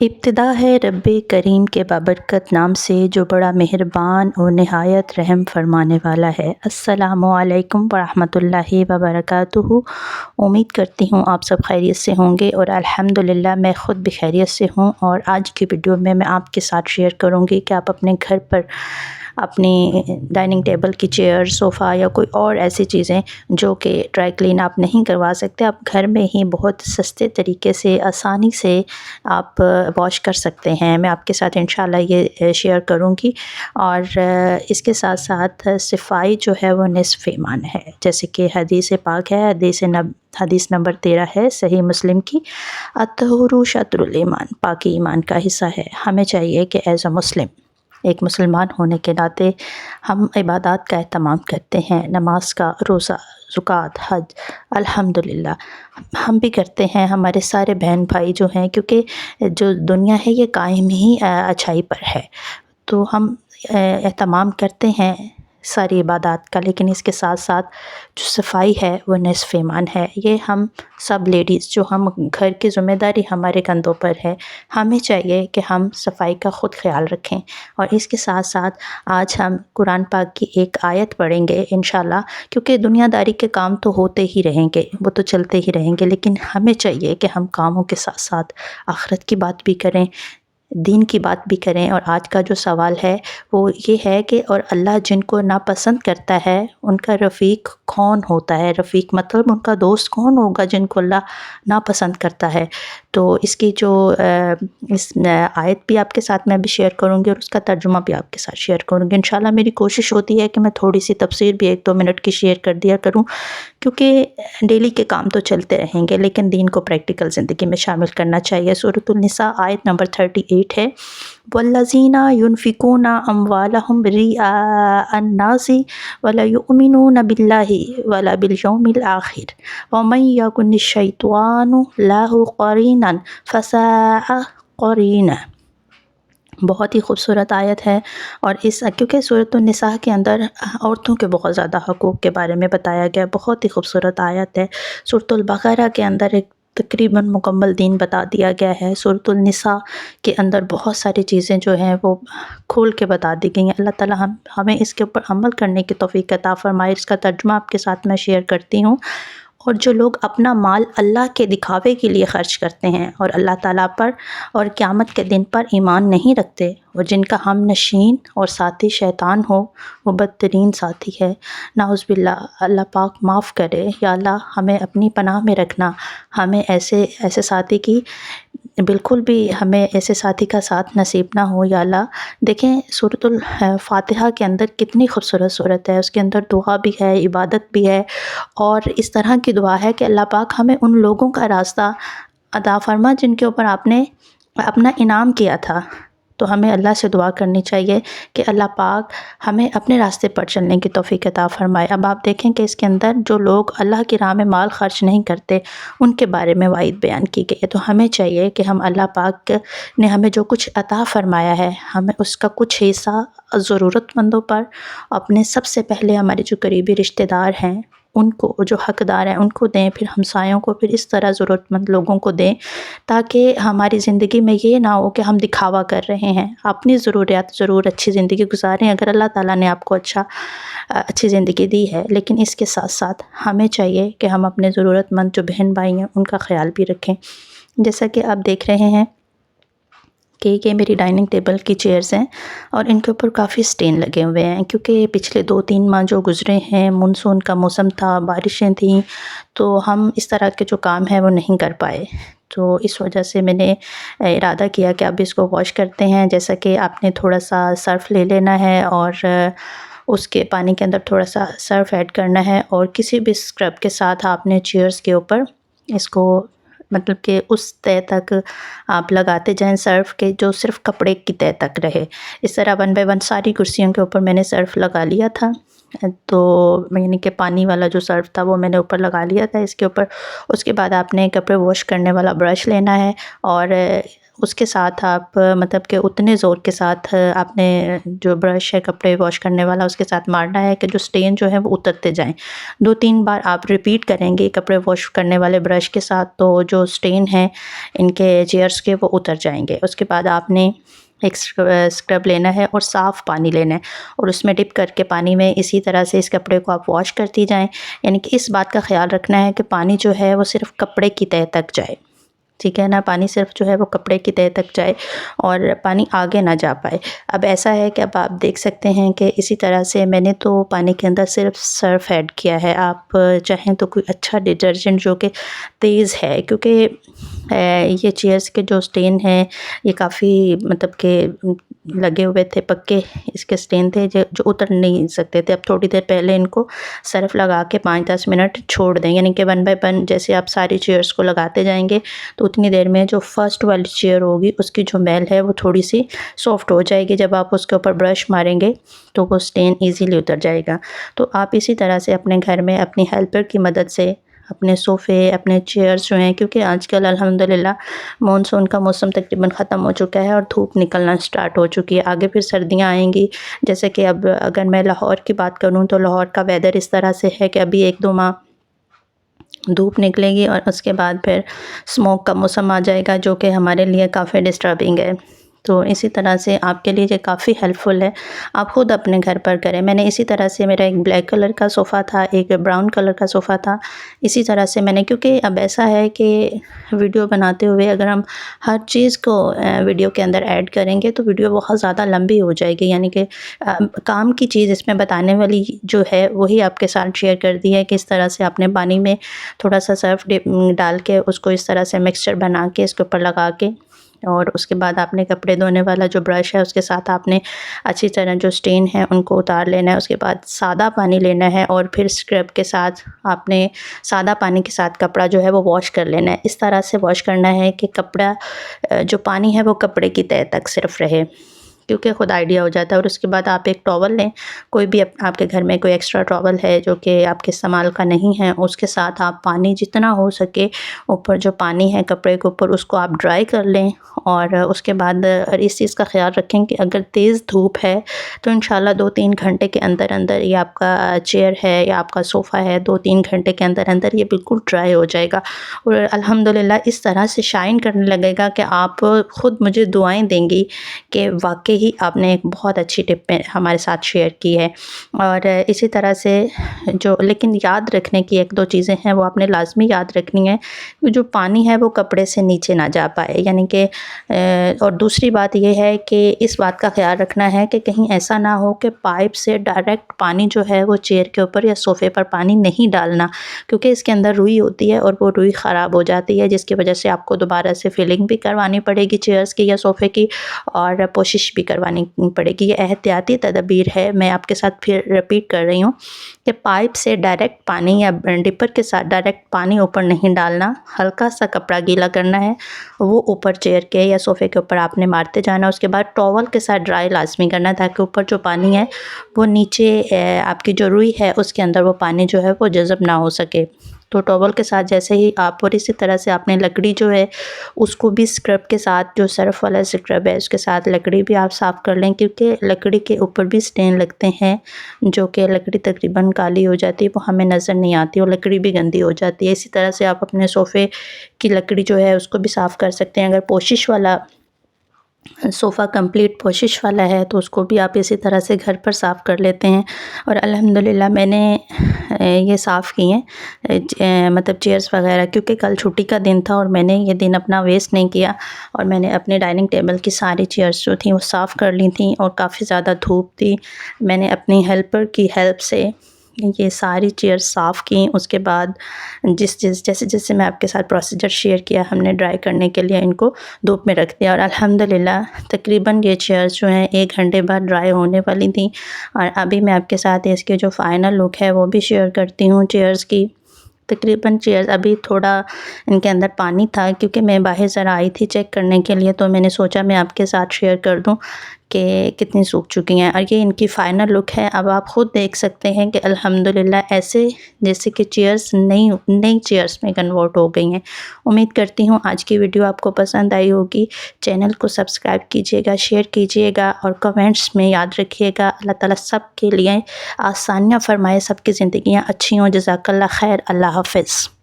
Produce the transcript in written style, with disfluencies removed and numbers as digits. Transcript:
ابتدا ہے رب کریم کے بابرکت نام سے جو بڑا مہربان اور نہایت رحم فرمانے والا ہے۔ السلام علیکم ورحمۃ اللہ وبرکاتہ۔ امید کرتی ہوں آپ سب خیریت سے ہوں گے اور الحمدللہ میں خود بھی خیریت سے ہوں۔ اور آج کی ویڈیو میں آپ کے ساتھ شیئر کروں گی کہ آپ اپنے گھر پر اپنی ڈائننگ ٹیبل کی چیئر، صوفہ یا کوئی اور ایسی چیزیں جو کہ ڈرائی کلین آپ نہیں کروا سکتے، آپ گھر میں ہی بہت سستے طریقے سے آسانی سے آپ واش کر سکتے ہیں۔ میں آپ کے ساتھ انشاءاللہ یہ شیئر کروں گی، اور اس کے ساتھ ساتھ صفائی جو ہے وہ نصف ایمان ہے، جیسے کہ حدیث پاک ہے، حدیث نمبر 13 ہے صحیح مسلم کی، الطہور شطر الایمان، پاکی ایمان کا حصہ ہے۔ ہمیں چاہیے کہ ایز اے مسلم، ایک مسلمان ہونے کے ناطے ہم عبادات کا اہتمام کرتے ہیں، نماز کا، روزہ، زکوٰۃ، حج، الحمدللہ ہم بھی کرتے ہیں، ہمارے سارے بہن بھائی جو ہیں، کیونکہ جو دنیا ہے یہ قائم ہی اچھائی پر ہے، تو ہم اہتمام کرتے ہیں ساری عبادات کا، لیکن اس کے ساتھ ساتھ جو صفائی ہے وہ نصف ایمان ہے۔ یہ ہم سب لیڈیز جو ہم گھر کی ذمہ داری ہمارے کندھوں پر ہے، ہمیں چاہیے کہ ہم صفائی کا خود خیال رکھیں۔ اور اس کے ساتھ ساتھ آج ہم قرآن پاک کی ایک آیت پڑھیں گے انشاءاللہ، کیونکہ دنیا داری کے کام تو ہوتے ہی رہیں گے، وہ تو چلتے ہی رہیں گے، لیکن ہمیں چاہیے کہ ہم کاموں کے ساتھ ساتھ آخرت کی بات بھی کریں، دین کی بات بھی کریں۔ اور آج کا جو سوال ہے وہ یہ ہے کہ اور اللہ جن کو ناپسند کرتا ہے ان کا رفیق کون ہوتا ہے؟ رفیق مطلب ان کا دوست کون ہوگا جن کو اللہ ناپسند کرتا ہے؟ تو اس کی جو اس آیت بھی آپ کے ساتھ میں بھی شیئر کروں گی، اور اس کا ترجمہ بھی آپ کے ساتھ شیئر کروں گی انشاءاللہ۔ میری کوشش ہوتی ہے کہ میں تھوڑی سی تفسیر بھی 1-2 منٹ کی شیئر کر دیا کروں، کیونکہ ڈیلی کے کام تو چلتے رہیں گے، لیکن دین کو پریکٹیکل زندگی میں شامل کرنا چاہیے۔ سورۃ النساء آیت نمبر 38 ہے، وَالَّذِينَ يُنْفِقُونَ أَمْوَالَهُمْ رِئَاءَ النَّاسِ وَلَا يُؤْمِنُونَ بِاللَّهِ وَلَا بِالْيَوْمِ الْآخِرِ وَمَنْ يَكُنِ الشَّيْطَانُ لَهُ قَرِينًا فَسَاءَ قَرِينًا۔ بہت ہی خوبصورت آیت ہے، اور کیونکہ سورۃ النساء کے اندر عورتوں کے بہت زیادہ حقوق کے بارے میں بتایا گیا، بہت ہی خوبصورت آیت ہے۔ سورۃ البقرہ کے اندر ایک تقریباً مکمل دین بتا دیا گیا ہے، سورۃ النساء کے اندر بہت ساری چیزیں جو ہیں وہ کھول کے بتا دی گئی ہیں۔ اللہ تعالیٰ ہمیں اس کے اوپر عمل کرنے کی توفیق عطا فرمائے۔ اس کا ترجمہ آپ کے ساتھ میں شیئر کرتی ہوں۔ اور جو لوگ اپنا مال اللہ کے دکھاوے کے لیے خرچ کرتے ہیں اور اللہ تعالیٰ پر اور قیامت کے دن پر ایمان نہیں رکھتے، اور جن کا ہم نشین اور ساتھی شیطان ہو، وہ بدترین ساتھی ہے، نعوذ باللہ۔ اللہ پاک معاف کرے، یا اللہ ہمیں اپنی پناہ میں رکھنا، ہمیں ایسے ساتھی کی بالکل بھی ہمیں ایسے ساتھی کا ساتھ نصیب نہ ہو، یا اللہ۔ دیکھیں سورۃ الفاتحہ کے اندر کتنی خوبصورت صورت ہے، اس کے اندر دعا بھی ہے، عبادت بھی ہے، اور اس طرح کی دعا ہے کہ اللہ پاک ہمیں ان لوگوں کا راستہ عطا فرما جن کے اوپر آپ نے اپنا انعام کیا تھا۔ تو ہمیں اللہ سے دعا کرنی چاہیے کہ اللہ پاک ہمیں اپنے راستے پر چلنے کی توفیق عطا فرمائے۔ اب آپ دیکھیں کہ اس کے اندر جو لوگ اللہ کی راہ میں مال خرچ نہیں کرتے، ان کے بارے میں وعید بیان کی گئی ہے۔ تو ہمیں چاہیے کہ ہم اللہ پاک نے ہمیں جو کچھ عطا فرمایا ہے، ہمیں اس کا کچھ حصہ ضرورت مندوں پر، اپنے سب سے پہلے ہمارے جو قریبی رشتہ دار ہیں ان کو، جو حقدار ہیں ان کو دیں، پھر ہمسایوں کو، پھر اس طرح ضرورت مند لوگوں کو دیں، تاکہ ہماری زندگی میں یہ نہ ہو کہ ہم دکھاوا کر رہے ہیں۔ اپنی ضروریات ضرور اچھی زندگی گزاریں اگر اللہ تعالیٰ نے آپ کو اچھی زندگی دی ہے، لیکن اس کے ساتھ ساتھ ہمیں چاہیے کہ ہم اپنے ضرورت مند جو بہن بھائی ہیں ان کا خیال بھی رکھیں۔ جیسا کہ آپ دیکھ رہے ہیں کہ یہ میری ڈائننگ ٹیبل کی چیئرز ہیں، اور ان کے اوپر کافی سٹین لگے ہوئے ہیں، کیونکہ پچھلے 2-3 ماہ جو گزرے ہیں، مونسون کا موسم تھا، بارشیں تھیں، تو ہم اس طرح کے جو کام ہیں وہ نہیں کر پائے۔ تو اس وجہ سے میں نے ارادہ کیا کہ اب اس کو واش کرتے ہیں۔ جیسا کہ آپ نے تھوڑا سا سرف لے لینا ہے، اور اس کے پانی کے اندر تھوڑا سا سرف ایڈ کرنا ہے، اور کسی بھی اسکرب کے ساتھ آپ نے چیئرز کے اوپر اس کو مطلب کہ اس تہہ تک آپ لگاتے جائیں سرف کے، جو صرف کپڑے کی تہہ تک رہے۔ اس طرح 1 بائی 1 ساری کرسیوں کے اوپر میں نے سرف لگا لیا تھا، تو یعنی کہ پانی والا جو سرف تھا وہ میں نے اوپر لگا لیا تھا اس کے اوپر۔ اس کے بعد آپ نے کپڑے واش کرنے والا برش لینا ہے، اور اس کے ساتھ آپ مطلب کہ اتنے زور کے ساتھ آپ نے جو برش ہے کپڑے واش کرنے والا اس کے ساتھ مارنا ہے کہ جو سٹین جو ہے وہ اترتے جائیں. 2-3 بار آپ ریپیٹ کریں گے کپڑے واش کرنے والے برش کے ساتھ تو جو سٹین ہیں ان کے چیئرز کے وہ اتر جائیں گے. اس کے بعد آپ نے ایک اسکرب لینا ہے اور صاف پانی لینا ہے اور اس میں ڈپ کر کے پانی میں اسی طرح سے اس کپڑے کو آپ واش کرتی جائیں. یعنی کہ اس بات کا خیال رکھنا ہے کہ پانی جو ہے وہ صرف کپڑے کی تہہ تک جائے، ٹھیک ہے نا، پانی صرف جو ہے وہ کپڑے کی تہہ تک جائے اور پانی آگے نہ جا پائے. اب ایسا ہے کہ اب آپ دیکھ سکتے ہیں کہ اسی طرح سے میں نے تو پانی کے اندر صرف سرف ایڈ کیا ہے. آپ چاہیں تو کوئی اچھا ڈٹرجنٹ جو کہ تیز ہے، کیونکہ یہ چیئرز کے جو سٹین ہیں یہ کافی مطلب کہ لگے ہوئے تھے، پکے اس کے سٹین تھے جو اتر نہیں سکتے تھے. اب تھوڑی دیر پہلے ان کو سرف لگا کے 5-10 منٹ چھوڑ دیں، یعنی کہ 1 بائی 1 جیسے آپ ساری چیئرز کو لگاتے جائیں گے تو اتنی دیر میں جو فرسٹ والی چیئر ہوگی اس کی جو میل ہے وہ تھوڑی سی سافٹ ہو جائے گی. جب آپ اس کے اوپر برش ماریں گے تو وہ سٹین ایزیلی اتر جائے گا. تو آپ اسی طرح سے اپنے گھر میں اپنی ہیلپر کی مدد سے اپنے صوفے، اپنے چیئرز جو ہیں، کیونکہ آج کل الحمدللہ مونسون کا موسم تقریباً ختم ہو چکا ہے اور دھوپ نکلنا سٹارٹ ہو چکی ہے. آگے پھر سردیاں آئیں گی. جیسے کہ اب اگر میں لاہور کی بات کروں تو لاہور کا ویدر اس طرح سے ہے کہ ابھی 1-2 ماہ دھوپ نکلے گی اور اس کے بعد پھر اسموک کا موسم آ جائے گا جو کہ ہمارے لیے کافی ڈسٹربنگ ہے. تو اسی طرح سے آپ کے لیے یہ کافی ہیلپ فل ہے، آپ خود اپنے گھر پر کریں. میں نے اسی طرح سے میرا ایک بلیک کلر کا صوفہ تھا، ایک براؤن کلر کا صوفہ تھا. اسی طرح سے میں نے، کیونکہ اب ایسا ہے کہ ویڈیو بناتے ہوئے اگر ہم ہر چیز کو ویڈیو کے اندر ایڈ کریں گے تو ویڈیو بہت زیادہ لمبی ہو جائے گی. یعنی کہ کام کی چیز اس میں بتانے والی جو ہے وہی آپ کے ساتھ شیئر کر دی ہے کہ اس طرح سے آپ نے پانی میں تھوڑا سا سرف ڈال کے اس کو اس طرح سے مکسچر بنا کے اس کے اوپر لگا کے، اور اس کے بعد آپ نے کپڑے دھونے والا جو برش ہے اس کے ساتھ آپ نے اچھی طرح جو سٹین ہے ان کو اتار لینا ہے. اس کے بعد سادہ پانی لینا ہے اور پھر اسکرب کے ساتھ آپ نے سادہ پانی کے ساتھ کپڑا جو ہے وہ واش کر لینا ہے. اس طرح سے واش کرنا ہے کہ کپڑا جو پانی ہے وہ کپڑے کی تہہ تک صرف رہے، کیونکہ خود آئیڈیا ہو جاتا ہے. اور اس کے بعد آپ ایک ٹاول لیں، کوئی بھی آپ کے گھر میں کوئی ایکسٹرا ٹاول ہے جو کہ آپ کے استعمال کا نہیں ہے، اس کے ساتھ آپ پانی جتنا ہو سکے اوپر جو پانی ہے کپڑے کے اوپر اس کو آپ ڈرائی کر لیں. اور اس کے بعد اس چیز کا خیال رکھیں کہ اگر تیز دھوپ ہے تو انشاءاللہ 2-3 گھنٹے کے اندر اندر یہ آپ کا چیئر ہے یا آپ کا صوفہ ہے 2-3 گھنٹے کے اندر اندر یہ بالکل ڈرائی ہو جائے گا اور الحمدللہ اس طرح سے شائن کرنے لگے گا کہ آپ خود مجھے دعائیں دیں گی کہ واقعی آپ نے ایک بہت اچھی ٹپ ہمارے ساتھ شیئر کی ہے. اور اسی طرح سے لیکن یاد رکھنے کی 1-2 چیزیں ہیں وہ آپ نے لازمی یاد رکھنی ہے کہ جو پانی ہے وہ کپڑے سے نیچے نہ جا پائے. یعنی کہ اور دوسری بات یہ ہے کہ اس بات کا خیال رکھنا ہے کہ کہیں ایسا نہ ہو کہ پائپ سے ڈائریکٹ پانی جو ہے وہ چیئر کے اوپر یا صوفے پر پانی نہیں ڈالنا، کیونکہ اس کے اندر روئی ہوتی ہے اور وہ روئی خراب ہو جاتی ہے جس کی وجہ سے آپ کو دوبارہ سے فلنگ بھی کروانی پڑے گی چیئرز کی یا صوفے کی اور پوشش بھی کروانی پڑے گی. یہ احتیاطی تدابیر ہے، میں آپ کے ساتھ پھر ریپیٹ کر رہی ہوں کہ پائپ سے ڈائریکٹ پانی یا ڈپر کے ساتھ ڈائریکٹ پانی اوپر نہیں ڈالنا. ہلکا سا کپڑا گیلا کرنا ہے، وہ اوپر چیئر کے یا صوفے کے اوپر آپ نے مارتے جانا. اس کے بعد ٹاول کے ساتھ ڈرائی لازمی کرنا تاکہ اوپر جو پانی ہے وہ نیچے آپ کی جو روئی ہے اس کے اندر وہ پانی جو ہے وہ جذب نہ ہو سکے. تو ٹاول کے ساتھ جیسے ہی آپ، اور اسی طرح سے آپ نے لکڑی جو ہے اس کو بھی اسکرب کے ساتھ، جو سرف والا اسکرب ہے اس کے ساتھ لکڑی بھی آپ صاف کر لیں، کیونکہ لکڑی کے اوپر بھی سٹین لگتے ہیں جو کہ لکڑی تقریباً کالی ہو جاتی ہے، وہ ہمیں نظر نہیں آتی اور لکڑی بھی گندی ہو جاتی ہے. اسی طرح سے آپ اپنے صوفے کی لکڑی جو ہے اس کو بھی صاف کر سکتے ہیں. اگر پوشش والا صوفہ کمپلیٹ پوشش والا ہے تو اس کو بھی آپ اسی طرح سے گھر پر صاف کر لیتے ہیں. اور الحمدللہ میں نے یہ صاف کی ہیں مطلب چیئرز وغیرہ، کیونکہ کل چھٹی کا دن تھا اور میں نے یہ دن اپنا ویسٹ نہیں کیا اور میں نے اپنے ڈائننگ ٹیبل کی ساری چیئرز جو تھیں وہ صاف کر لی تھیں. اور کافی زیادہ دھوپ تھی، میں نے اپنی ہیلپر کی ہیلپ سے یہ ساری چیئرز صاف کیں. اس کے بعد جیسے میں آپ کے ساتھ پروسیجر شیئر کیا، ہم نے ڈرائی کرنے کے لیے ان کو دھوپ میں رکھ دیا اور الحمدللہ تقریباً یہ چیئرز جو ہیں 1 گھنٹے بعد ڈرائی ہونے والی تھیں. اور ابھی میں آپ کے ساتھ اس کے جو فائنل لک ہے وہ بھی شیئر کرتی ہوں چیئرز کی. تقریباً چیئرز ابھی تھوڑا ان کے اندر پانی تھا، کیونکہ میں باہر ذرا آئی تھی چیک کرنے کے لیے، تو میں نے سوچا میں آپ کے ساتھ شیئر کر دوں کہ کتنی سوکھ چکی ہیں، اور یہ ان کی فائنل لک ہے۔ اب آپ خود دیکھ سکتے ہیں کہ الحمدللہ ایسے جیسے کہ چیئرز نئی چیئرز میں کنورٹ ہو گئی ہیں۔ امید کرتی ہوں آج کی ویڈیو آپ کو پسند آئی ہوگی۔ چینل کو سبسکرائب کیجیے گا، شیئر کیجیے گا، اور کمنٹس میں یاد رکھیے گا اللہ تعالیٰ سب کے لیے آسانیاں فرمائے، سب کی زندگیاں اچھی ہوں۔ جزاک اللہ خیر۔ اللہ حافظ۔